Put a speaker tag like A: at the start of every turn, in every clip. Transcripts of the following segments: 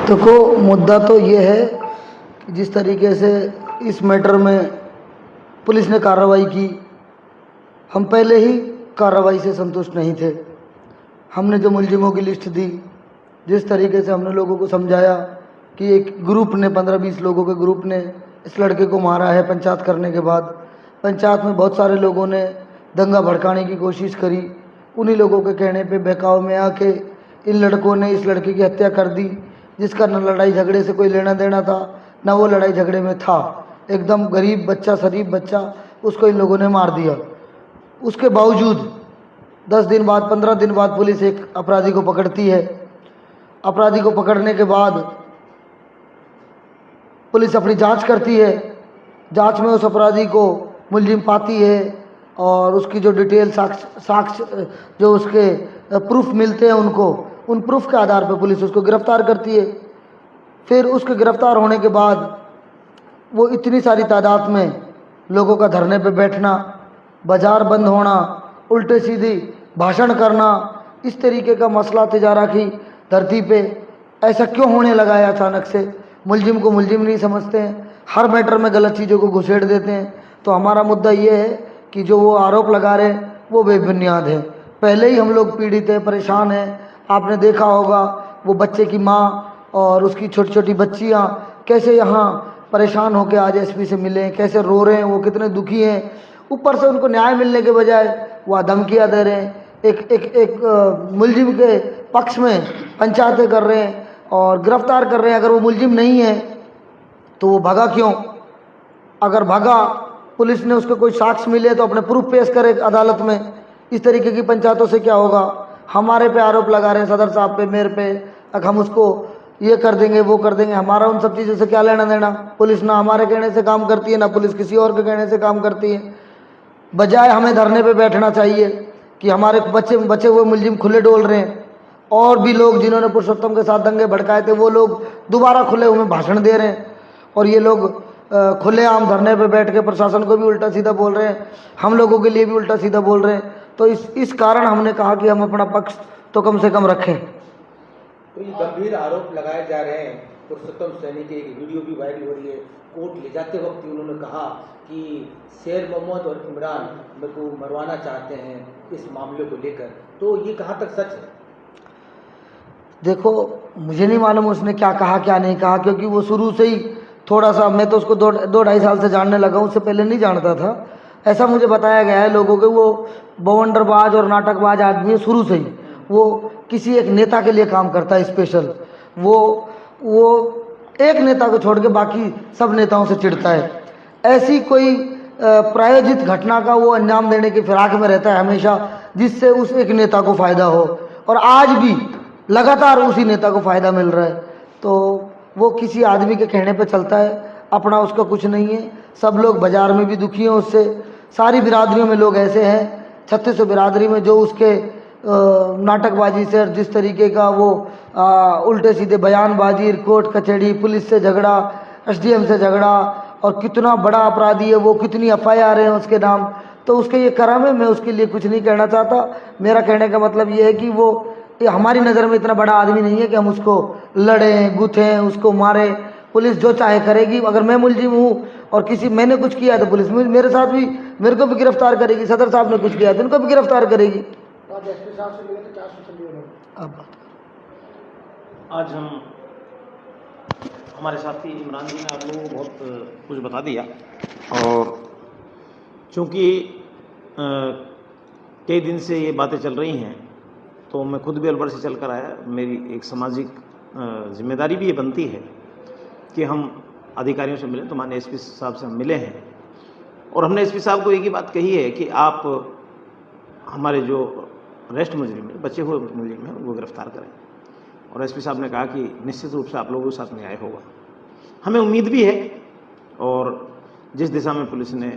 A: देखो, मुद्दा तो ये है कि जिस तरीके से इस मैटर में पुलिस ने कार्रवाई की, हम पहले ही कार्रवाई से संतुष्ट नहीं थे। हमने जो मुलजिमों की लिस्ट दी, जिस तरीके से हमने लोगों को समझाया कि एक ग्रुप ने 15-20 लोगों के ग्रुप ने इस लड़के को मारा है, पंचायत करने के बाद पंचायत में बहुत सारे लोगों ने दंगा भड़काने की कोशिश करी। उन्हीं लोगों के कहने पे बहकाव में आके इन लड़कों ने इस लड़के की हत्या कर दी, जिसका न लड़ाई झगड़े से कोई लेना देना था, न वो लड़ाई झगड़े में था। एकदम गरीब बच्चा, शरीफ बच्चा, उसको इन लोगों ने मार दिया। उसके बावजूद 10 दिन बाद, 15 दिन बाद पुलिस एक अपराधी को पकड़ती है। अपराधी को पकड़ने के बाद पुलिस अपनी जांच करती है। जांच में उस अपराधी को मुलजिम पाती है और उसकी जो डिटेल साक्ष्य जो उसके प्रूफ मिलते हैं उन प्रूफ के आधार पर पुलिस उसको गिरफ्तार करती है। फिर उसके गिरफ्तार होने के बाद वो इतनी सारी तादाद में लोगों का धरने पे बैठना, बाजार बंद होना, उल्टे सीधी भाषण करना, इस तरीके का मसला तिजारा की धरती पे ऐसा क्यों होने लगा है अचानक से? मुलजिम को मुलजिम नहीं समझते हैं, हर मैटर में गलत चीज़ों को घुसेड़ देते हैं। तो हमारा मुद्दा ये है कि जो वो आरोप लगा रहे हैं वो बेबुनियाद है। पहले ही हम लोग पीड़ित हैं, परेशान हैं। आपने देखा होगा वो बच्चे की माँ और उसकी छोटी छोटी बच्चियाँ कैसे यहाँ परेशान होकर आज एसपी से मिले, कैसे रो रहे हैं, वो कितने दुखी हैं। ऊपर से उनको न्याय मिलने के बजाय वह धमकियाँ दे रहे हैं, एक मुलजिम के पक्ष में पंचायतें कर रहे हैं और गिरफ्तार कर रहे हैं। अगर वो मुलजिम नहीं है तो वो भागा क्यों? अगर भागा, पुलिस ने उसके कोई साक्ष्य मिले तो अपने प्रूफ पेश करे अदालत में। इस तरीके की पंचायतों से क्या होगा? हमारे पे आरोप लगा रहे हैं, सदर साहब पे, मेरे पे, अगर हम उसको ये कर देंगे वो कर देंगे। हमारा उन सब चीज़ों से क्या लेना देना? पुलिस ना हमारे कहने से काम करती है, ना पुलिस किसी और के कहने से काम करती है। बजाय हमें धरने पे बैठना चाहिए कि हमारे बचे हुए मुलजिम खुले डोल रहे हैं, और भी लोग जिन्होंने पुरुषोत्तम के साथ दंगे भड़काए थे वो लोग दोबारा खुले हुए भाषण दे रहे हैं, और ये लोग खुलेआम धरने पे बैठ के प्रशासन को भी उल्टा सीधा बोल रहे हैं, हम लोगों के लिए भी उल्टा सीधा बोल रहे हैं। तो इस कारण हमने कहा कि हम अपना पक्ष तो कम से कम रखें।
B: तो ये गंभीर आरोप लगाए जा रहे हैं। पुरुषोत्तम सैनी की एक वीडियो भी वायरल हो रही है। कोर्ट ले जाते वक्त उन्होंने कहा कि शेर मोहम्मद और इमरान मेरे को मरवाना चाहते हैं इस मामले को लेकर। तो ये कहाँ तक सच है?
A: देखो, मुझे नहीं मालूम उसने क्या कहा क्या नहीं कहा, क्योंकि वो शुरू से ही थोड़ा सा, मैं तो उसको 2-2.5 साल से जानने लगा हूँ, उससे पहले नहीं जानता था। ऐसा मुझे बताया गया है लोगों के, वो बवंडरबाज और नाटकबाज आदमी है शुरू से ही। वो किसी एक नेता के लिए काम करता है स्पेशल। वो एक नेता को छोड़ के बाकी सब नेताओं से चिढ़ता है। ऐसी कोई प्रायोजित घटना का वो अंजाम देने की फिराक में रहता है हमेशा, जिससे उस एक नेता को फ़ायदा हो, और आज भी लगातार उसी नेता को फ़ायदा मिल रहा है। तो वो किसी आदमी के कहने पे चलता है, अपना उसका कुछ नहीं है। सब लोग बाज़ार में भी दुखी हैं उससे, सारी बिरादरियों में लोग ऐसे हैं, 3600 बिरादरी में, जो उसके नाटकबाजी से और जिस तरीके का वो उल्टे सीधे बयानबाजी, कोर्ट कचहरी, पुलिस से झगड़ा, एसडीएम से झगड़ा, और कितना बड़ा अपराधी है वो, कितनी एफआईआर है उसके नाम। तो उसके ये कर्म है, मैं उसके लिए कुछ नहीं कहना चाहता। मेरा कहने का मतलब ये है कि वो हमारी नज़र में इतना बड़ा आदमी नहीं है कि हम उसको लड़ें, गुथें, उसको मारें। पुलिस जो चाहे करेगी। अगर मैं मुलजिम हूँ और मैंने कुछ किया तो पुलिस मेरे साथ भी, मेरे को भी गिरफ्तार करेगी। सदर साहब ने कुछ किया तो उनको भी गिरफ्तार करेगी।
C: आज हमारे साथी इमरान जी ने आप लोगों को बहुत कुछ बता दिया, और चूँकि कई दिन से ये बातें चल रही हैं तो मैं खुद भी अलवर से चल कर आया। मेरी एक सामाजिक जिम्मेदारी भी ये बनती है कि हम अधिकारियों से मिलें। तो माननीय एसपी साहब से हम मिले हैं, और हमने एसपी साहब को एक ही बात कही है कि आप हमारे जो रेस्ट मुजरिम है, बचे हुए मुजरिम हैं, वो गिरफ्तार करें। और एसपी साहब ने कहा कि निश्चित रूप से आप लोगों के साथ न्याय होगा। हमें उम्मीद भी है, और जिस दिशा में पुलिस ने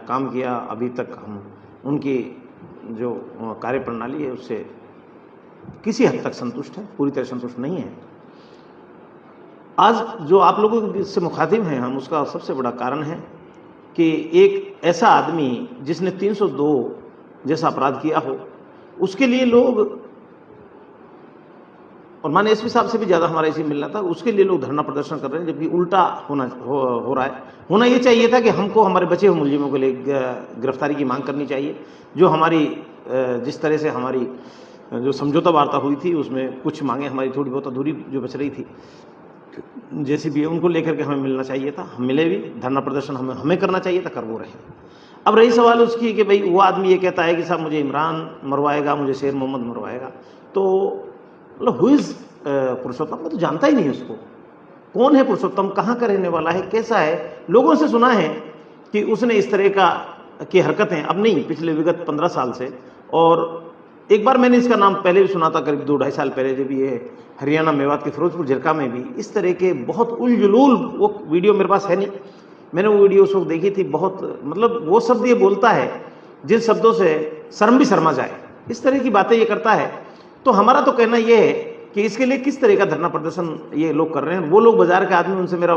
C: काम किया अभी तक, हम उनकी जो कार्यप्रणाली है उससे किसी हद तक संतुष्ट हैं, पूरी तरह संतुष्ट नहीं है। आज जो आप लोगों से मुखातिब हैं हम, उसका सबसे बड़ा कारण है कि एक ऐसा आदमी जिसने 302 जैसा अपराध किया हो, उसके लिए लोग और माननीय एसपी साहब से भी ज़्यादा हमारा इसी मिलना था, उसके लिए लोग धरना प्रदर्शन कर रहे हैं, जबकि उल्टा हो रहा है। होना ये चाहिए था कि हमको हमारे बचे हुए मुलजिमों के लिए गिरफ्तारी की मांग करनी चाहिए। जो हमारी जिस तरह से हमारी जो समझौता वार्ता हुई थी उसमें कुछ मांगे हमारी थोड़ी बहुत अधूरी जो बच रही थी, जैसी भी है उनको लेकर के हमें मिलना चाहिए था, हम मिले भी। धरना प्रदर्शन हमें करना चाहिए था, कर वो रहे। अब रही सवाल उसकी कि भाई वो आदमी ये कहता है कि साहब मुझे इमरान मरवाएगा, मुझे शेर मोहम्मद मरवाएगा, तो मतलब हु इज़ पुरुषोत्तम? मैं तो जानता ही नहीं उसको, कौन है पुरुषोत्तम, कहाँ का रहने वाला है, कैसा है। लोगों से सुना है कि उसने इस तरह की हरकतें, अब नहीं, पिछले विगत 15 साल से। और एक बार मैंने इसका नाम पहले भी सुना था, करीब 2-2.5 साल पहले, जब ये हरियाणा मेवात के फिरोजपुर जिरका में भी इस तरह के बहुत उलझुलूल, वो वीडियो मेरे पास है नहीं, मैंने वो वीडियो उस वक्त देखी थी। बहुत मतलब वो शब्द ये बोलता है जिन शब्दों से शर्म भी शर्मा जाए, इस तरह की बातें ये करता है। तो हमारा तो कहना ये है कि इसके लिए किस तरह का धरना प्रदर्शन ये लोग कर रहे हैं। वो लोग बाजार के आदमी, उनसे मेरा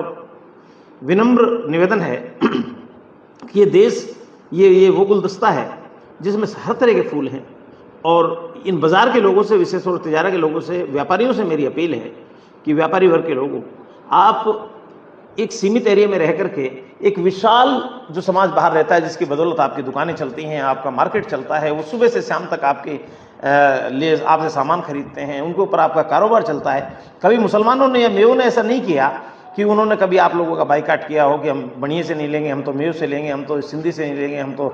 C: विनम्र निवेदन है कि ये देश ये वो गुलदस्ता है जिसमें हर तरह के फूल हैं, और इन बाजार के लोगों से, विशेष तौर पर तिजारा के लोगों से, व्यापारियों से मेरी अपील है कि व्यापारी वर्ग के लोगों, आप एक सीमित एरिया में रह करके एक विशाल जो समाज बाहर रहता है, जिसकी बदौलत आपकी दुकानें चलती हैं, आपका मार्केट चलता है, वो सुबह से शाम तक आपके लिए आपसे सामान खरीदते हैं, उनके ऊपर आपका कारोबार चलता है। कभी मुसलमानों ने या मेयों ने ऐसा नहीं किया कि उन्होंने कभी आप लोगों का बाइकाट किया हो कि हम बनिए से नहीं लेंगे, हम तो मेयों से लेंगे, हम तो सिंधी से नहीं लेंगे, हम तो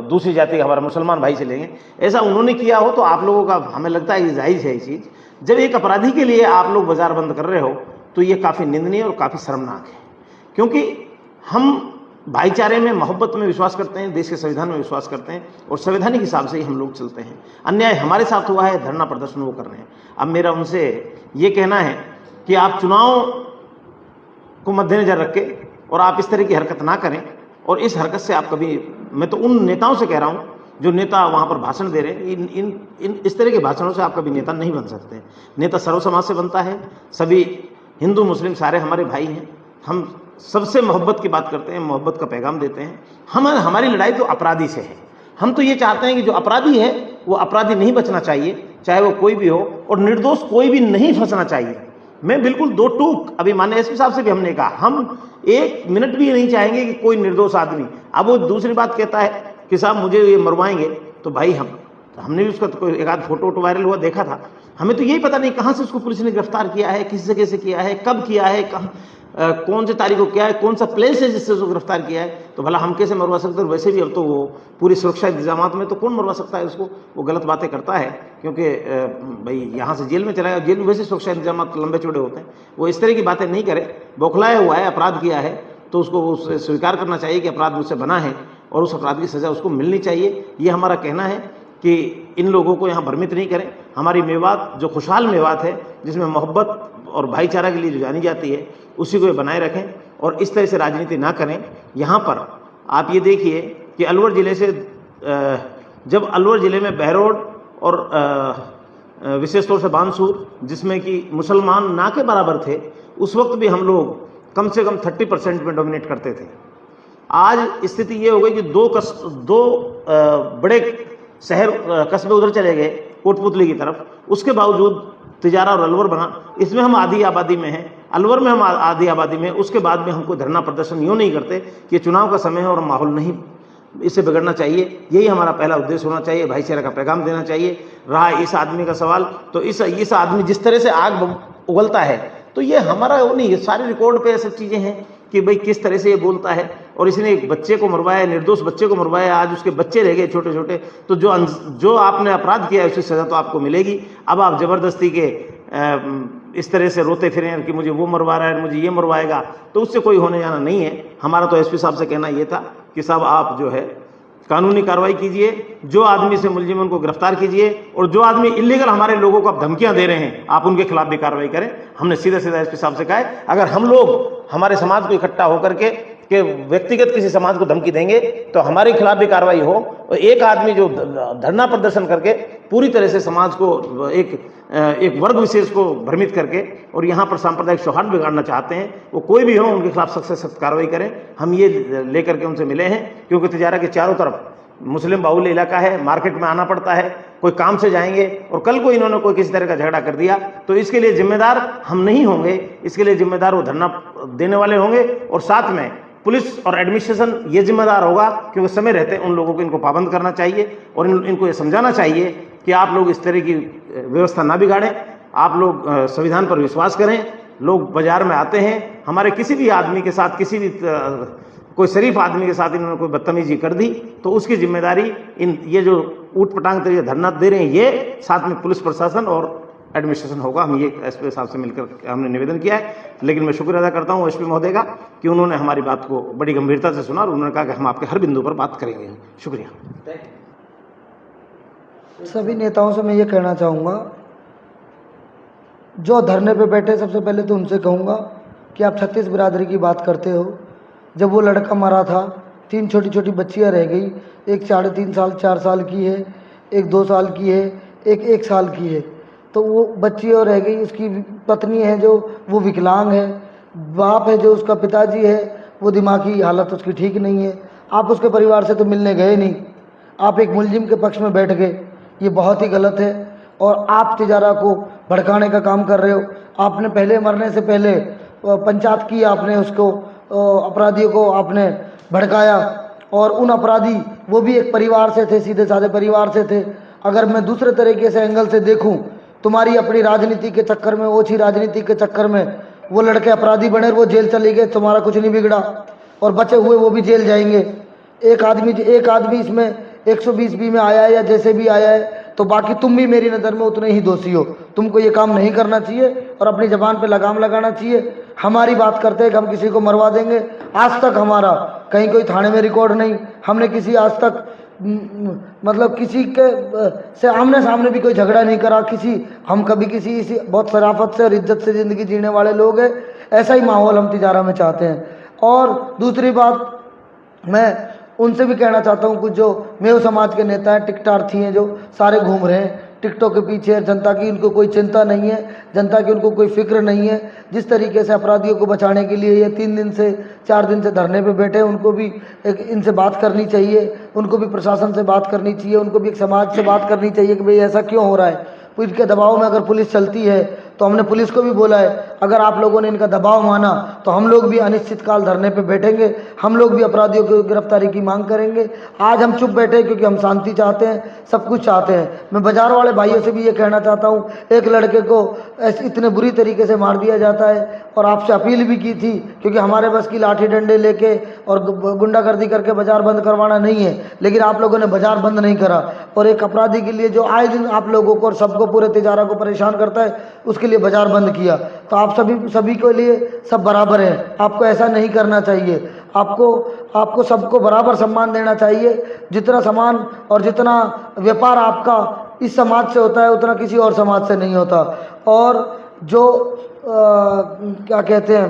C: दूसरी जाति का हमारा मुसलमान भाई से लेंगे। ऐसा उन्होंने किया हो तो आप लोगों का, हमें लगता है ये जायज़ है ये चीज़। जब एक अपराधी के लिए आप लोग बाजार बंद कर रहे हो तो ये काफ़ी निंदनीय और काफ़ी शर्मनाक है, क्योंकि हम भाईचारे में, मोहब्बत में विश्वास करते हैं, देश के संविधान में विश्वास करते हैं, और संवैधानिक हिसाब से ही हम लोग चलते हैं। अन्याय हमारे साथ हुआ है, धरना प्रदर्शन वो कर रहे हैं। अब मेरा उनसे ये कहना है कि आप चुनाव को मद्देनजर रख के और आप इस तरह की हरकत ना करें, और इस हरकत से आप कभी, मैं तो उन नेताओं से कह रहा हूँ जो नेता वहाँ पर भाषण दे रहे हैं, इस तरह के भाषणों से आप कभी नेता नहीं बन सकते। नेता सर्व समाज से बनता है, सभी हिंदू मुस्लिम सारे हमारे भाई हैं, हम सबसे मोहब्बत की बात करते हैं, मोहब्बत का पैगाम देते हैं। हमारी लड़ाई तो अपराधी से है। हम तो ये चाहते हैं कि जो अपराधी है वो अपराधी नहीं बचना चाहिए, चाहे वो कोई भी हो, और निर्दोष कोई भी नहीं फंसना चाहिए। मैं बिल्कुल दो टूक, अभी माननीय एसपी साहब से भी हमने कहा, हम 1 मिनट भी नहीं चाहेंगे कि कोई निर्दोष आदमी, अब वो दूसरी बात कहता है कि साहब मुझे ये मरवाएंगे, तो भाई हमने भी उसका कोई एक आध फोटो वायरल हुआ देखा था, हमें तो यही पता नहीं कहाँ से उसको पुलिस ने गिरफ्तार किया है, किस जगह से किया है, कब किया है, कौन से तारीख को किया है, कौन सा प्लेस है जिससे उसको गिरफ्तार किया है। तो भला हम कैसे मरवा सकते हैं? वैसे भी अब तो वो पूरी सुरक्षा इंतजाम में, तो कौन मरवा सकता है उसको? वो गलत बातें करता है, क्योंकि भाई यहाँ से जेल में चला गया, जेल में वैसे सुरक्षा इंतजाम लंबे चौड़े होते हैं। वो इस तरह की बातें नहीं करे, बौखलाया हुआ है, अपराध किया है तो उसको स्वीकार करना चाहिए कि अपराध मुझसे बना है और उस अपराध की सज़ा उसको मिलनी चाहिए। ये हमारा कहना है कि इन लोगों को यहाँ भ्रमित नहीं करें। हमारी मेवात जो खुशहाल मेवात है, जिसमें मोहब्बत और भाईचारा के लिए जो जानी जाती है, उसी को बनाए रखें और इस तरह से राजनीति ना करें। यहाँ पर आप ये देखिए कि अलवर ज़िले से, जब अलवर ज़िले में बहरोड और विशेष तौर से बानसूर, जिसमें कि मुसलमान ना के बराबर थे, उस वक्त भी हम लोग कम से कम 30% में डोमिनेट करते थे। आज स्थिति ये हो गई कि दो बड़े शहर कस्बे उधर चले गए कोटपुतली की तरफ, उसके बावजूद तिजारा और अलवर बना। इसमें हम आधी आबादी में हैं, अलवर में हम आधी आबादी में, उसके बाद में हमको धरना प्रदर्शन यूँ नहीं करते कि चुनाव का समय है और माहौल नहीं इससे बिगड़ना चाहिए। यही हमारा पहला उद्देश्य होना चाहिए, भाईचारा का पैगाम देना चाहिए। रहा इस आदमी का सवाल, तो इस आदमी जिस तरह से आग उगलता है, तो ये हमारा वो नहीं, सारे रिकॉर्ड पे ऐसी चीज़ें हैं कि भाई किस तरह से ये बोलता है। और इसने एक बच्चे को मरवाया, निर्दोष बच्चे को मरवाया, आज उसके बच्चे रह गए छोटे छोटे। तो जो आपने अपराध किया है उसकी सज़ा तो आपको मिलेगी। अब आप ज़बरदस्ती के इस तरह से रोते फिरें कि मुझे वो मरवा रहा है, मुझे ये मरवाएगा, तो उससे कोई होने जाना नहीं है। हमारा तो एसपी साहब से कहना ये था कि साहब आप जो है कानूनी कार्रवाई कीजिए, जो आदमी से मुलजिम उनको गिरफ्तार कीजिए, और जो आदमी इलीगल हमारे लोगों को आप धमकियां दे रहे हैं, आप उनके खिलाफ भी कार्रवाई करें। हमने सीधा एसपी साहब से कहा है, अगर हम लोग हमारे समाज को इकट्ठा होकर के व्यक्तिगत किसी समाज को धमकी देंगे तो हमारे खिलाफ भी कार्रवाई हो। और एक आदमी जो धरना प्रदर्शन करके पूरी तरह से समाज को एक वर्ग विशेष को भ्रमित करके और यहाँ पर सांप्रदायिक सौहार्द बिगाड़ना चाहते हैं, वो कोई भी हो, उनके खिलाफ सख्त से सख्त कार्रवाई करें। हम ये लेकर के उनसे मिले हैं, क्योंकि तिजारा के चारों तरफ मुस्लिम बाहुल्य इलाका है, मार्केट में आना पड़ता है, कोई काम से जाएंगे और कल को इन्होंने कोई किसी तरह का झगड़ा कर दिया तो इसके लिए जिम्मेदार हम नहीं होंगे, इसके लिए जिम्मेदार वो धरना देने वाले होंगे और साथ में पुलिस और एडमिनिस्ट्रेशन ये जिम्मेदार होगा, क्योंकि समय रहते उन लोगों को इनको पाबंद करना चाहिए और इनको ये समझाना चाहिए कि आप लोग इस तरह की व्यवस्था ना बिगाड़ें, आप लोग संविधान पर विश्वास करें। लोग बाजार में आते हैं, हमारे किसी भी आदमी के साथ, किसी भी कोई शरीफ आदमी के साथ इन्होंने कोई बदतमीजी कर दी तो उसकी जिम्मेदारी ये जो ऊट पटांग तरीके धरना दे रहे हैं ये साथ में पुलिस प्रशासन और एडमिनिस्ट्रेशन होगा। हम ये एसपी साहब से मिलकर हमने निवेदन किया है, लेकिन मैं शुक्र अदा करता हूँ एसपी महोदय का कि उन्होंने हमारी बात को बड़ी गंभीरता से सुना और उन्होंने कहा कि हम आपके हर बिंदु पर बात करेंगे। शुक्रिया।
A: सभी नेताओं से मैं ये कहना चाहूँगा, जो धरने पे बैठे, सबसे पहले तो उनसे कहूँगा कि आप 36 बिरादरी की बात करते हो। जब वो लड़का मरा था 3 छोटी छोटी बच्चियाँ रह गई, एक 3.5 साल 4 साल की है, एक 2 साल की है, एक 1 साल की है, तो वो बच्ची और रह गई। उसकी पत्नी है जो वो विकलांग है, बाप है जो उसका पिताजी है वो दिमागी हालत उसकी ठीक नहीं है। आप उसके परिवार से तो मिलने गए नहीं, आप एक मुलजिम के पक्ष में बैठ गए, ये बहुत ही गलत है और आप तिजारा को भड़काने का काम कर रहे हो। आपने पहले मरने से पहले पंचायत की, आपने उसको अपराधियों को आपने भड़काया और उन अपराधी वो भी एक परिवार से थे, सीधे साधे परिवार से थे। अगर मैं दूसरे तरीके से एंगल से देखूं, तुम्हारी अपनी राजनीति के चक्कर में, ओछी राजनीति के चक्कर में वो लड़के अपराधी बने, वो जेल चले गए, तुम्हारा कुछ नहीं बिगड़ा और बचे हुए वो भी जेल जाएंगे। एक आदमी इसमें 120B में आया है या जैसे भी आया है तो बाकी तुम भी मेरी नज़र में उतने ही दोषी हो। तुमको ये काम नहीं करना चाहिए और अपनी ज़बान पे लगाम लगाना चाहिए। हमारी बात करते हैं कि हम किसी को मरवा देंगे, आज तक हमारा कहीं कोई थाने में रिकॉर्ड नहीं, हमने किसी आज तक मतलब किसी के से आमने सामने भी कोई झगड़ा नहीं करा, हम कभी किसी बहुत शराफत से और इज्जत से ज़िंदगी जीने वाले लोग हैं। ऐसा ही माहौल हम तिजारा में चाहते हैं। और दूसरी बात, मैं उनसे भी कहना चाहता हूँ, कुछ जो मेव समाज के नेता हैं, टिकटार्थी हैं, जो सारे घूम रहे हैं टिकटों के पीछे, जनता की उनको कोई चिंता नहीं है, जनता की उनको कोई फिक्र नहीं है। जिस तरीके से अपराधियों को बचाने के लिए ये 3 दिन से 4 दिन से धरने पे बैठे, उनको भी इनसे बात करनी चाहिए, उनको भी प्रशासन से बात करनी चाहिए, उनको भी एक समाज से बात करनी चाहिए कि भाई ऐसा क्यों हो रहा है। पुलिस के दबाव में अगर पुलिस चलती है तो हमने पुलिस को भी बोला है, अगर आप लोगों ने इनका दबाव माना तो हम लोग भी अनिश्चित काल धरने पे बैठेंगे, हम लोग भी अपराधियों की गिरफ्तारी की मांग करेंगे। आज हम चुप बैठे क्योंकि हम शांति चाहते हैं, सब कुछ चाहते हैं। मैं बाजार वाले भाइयों से भी ये कहना चाहता हूँ, एक लड़के को इतने बुरी तरीके से मार दिया जाता है और आपसे अपील भी की थी, क्योंकि हमारे बस की लाठी डंडे लेके और गुंडागर्दी करके बाजार बंद करवाना नहीं है, लेकिन आप लोगों ने बाजार बंद नहीं करा। और एक अपराधी के लिए जो आए दिन आप लोगों को और सबको, पूरे तिजारा को परेशान करता है, उसके लिए बाजार बंद किया। तो आप सभी के लिए सब बराबर हैं, आपको ऐसा नहीं करना चाहिए। आपको सबको बराबर सम्मान देना चाहिए। जितना सम्मान और जितना व्यापार आपका इस समाज से होता है उतना किसी और समाज से नहीं होता। और जो क्या कहते हैं,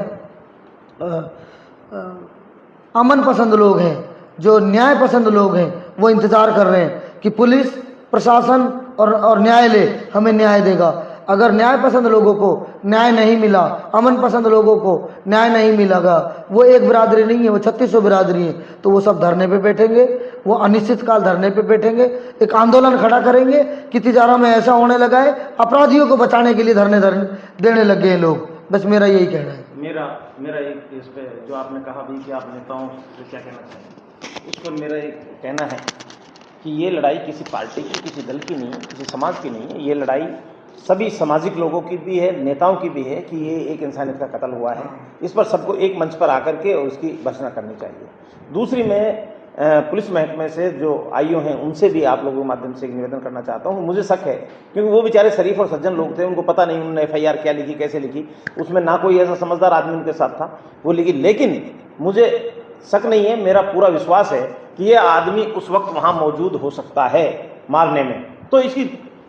A: अमन पसंद लोग हैं, जो न्याय पसंद लोग हैं, वो इंतज़ार कर रहे हैं कि पुलिस प्रशासन और न्यायालय हमें न्याय देगा। अगर न्याय पसंद लोगों को न्याय नहीं मिला, अमन पसंद लोगों को न्याय नहीं मिलेगा, वो एक बिरादरी नहीं है, वो 3600 बिरादरी है, तो वो सब धरने पे बैठेंगे, वो अनिश्चित काल धरने पे बैठेंगे। एक आंदोलन खड़ा करेंगे कि तिजारा में ऐसा होने लगा है, अपराधियों को बचाने के लिए धरने देने लगे हैं लोग। बस मेरा यही कहना है।
C: मेरा एक इस पे जो आपने कहा भी कि आप नेताओं से क्या कहना चाहिए, उस पर मेरा एक कहना है कि ये लड़ाई किसी पार्टी की, किसी दल की नहीं है, किसी समाज की नहीं है। ये लड़ाई सभी सामाजिक लोगों की भी है, नेताओं की भी है कि ये एक इंसानियत का कत्ल हुआ है। इस पर सबको एक मंच पर आकर के और उसकी भर्त्सना करनी चाहिए। दूसरी, मैं पुलिस महकमे से जो आईओ हैं उनसे भी आप लोगों के माध्यम से एक निवेदन करना चाहता हूँ। मुझे शक है, क्योंकि वो बेचारे शरीफ और सज्जन लोग थे, उनको पता नहीं उन्होंने FIR क्या लिखी, कैसे लिखी, उसमें ना कोई ऐसा समझदार आदमी उनके साथ था वो लिखी। लेकिन मुझे शक नहीं है, मेरा पूरा विश्वास है कि ये आदमी उस वक्त वहाँ मौजूद हो सकता है मारने में। तो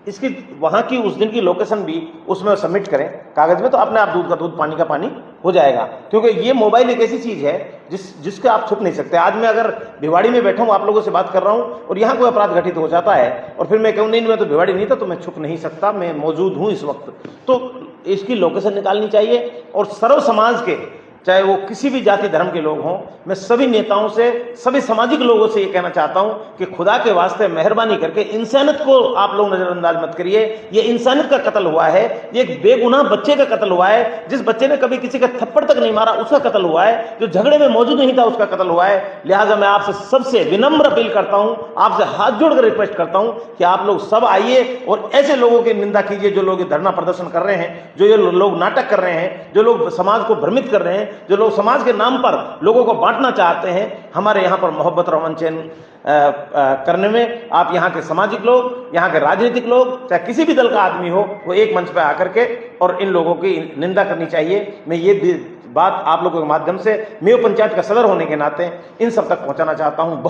C: इसकी वहाँ की उस दिन की लोकेशन भी उसमें सबमिट करें कागज़ में, तो अपने आप दूध का दूध पानी का पानी हो जाएगा। क्योंकि ये मोबाइल एक ऐसी चीज़ है जिसके आप छुप नहीं सकते। आज मैं अगर भिवाड़ी में बैठा हूँ, आप लोगों से बात कर रहा हूँ और यहाँ कोई अपराध घटित हो जाता है और फिर मैं कहूँ नहीं मैं तो भिवाड़ी नहीं था, तो मैं छुप नहीं सकता, मैं मौजूद हूँ इस वक्त। तो इसकी लोकेशन निकालनी चाहिए और सर्व समाज के चाहे वो किसी भी जाति धर्म के लोग हों, मैं सभी नेताओं से, सभी सामाजिक लोगों से ये कहना चाहता हूं कि खुदा के वास्ते मेहरबानी करके इंसानियत को आप लोग नजरअंदाज मत करिए। ये इंसानियत का कत्ल हुआ है, ये एक बेगुनाह बच्चे का कत्ल हुआ है, जिस बच्चे ने कभी किसी का थप्पड़ तक नहीं मारा उसका कत्ल हुआ है, जो झगड़े में मौजूद नहीं था उसका कत्ल हुआ है। लिहाजा मैं आपसे सबसे विनम्र अपील करता हूं, आपसे हाथ जोड़कर रिक्वेस्ट करता हूं कि आप लोग सब आइए और ऐसे लोगों की निंदा कीजिए जो लोग धरना प्रदर्शन कर रहे हैं, जो ये लोग नाटक कर रहे हैं, जो लोग समाज को भ्रमित कर रहे हैं, जो लोग समाज के नाम पर लोगों को बांटना चाहते हैं। हमारे यहाँ पर मोहब्बत और अमन चैन करने में आप यहाँ के सामाजिक लोग, यहाँ के राजनीतिक लोग, चाहे किसी भी दल का आदमी हो, वो एक मंच पर आकर के और इन लोगों की निंदा करनी चाहिए। मैं ये बात आप लोगों के माध्यम से मेयो पंचायत का सदर होने के नाते इन सब तक पहुंचाना चाहता हूं।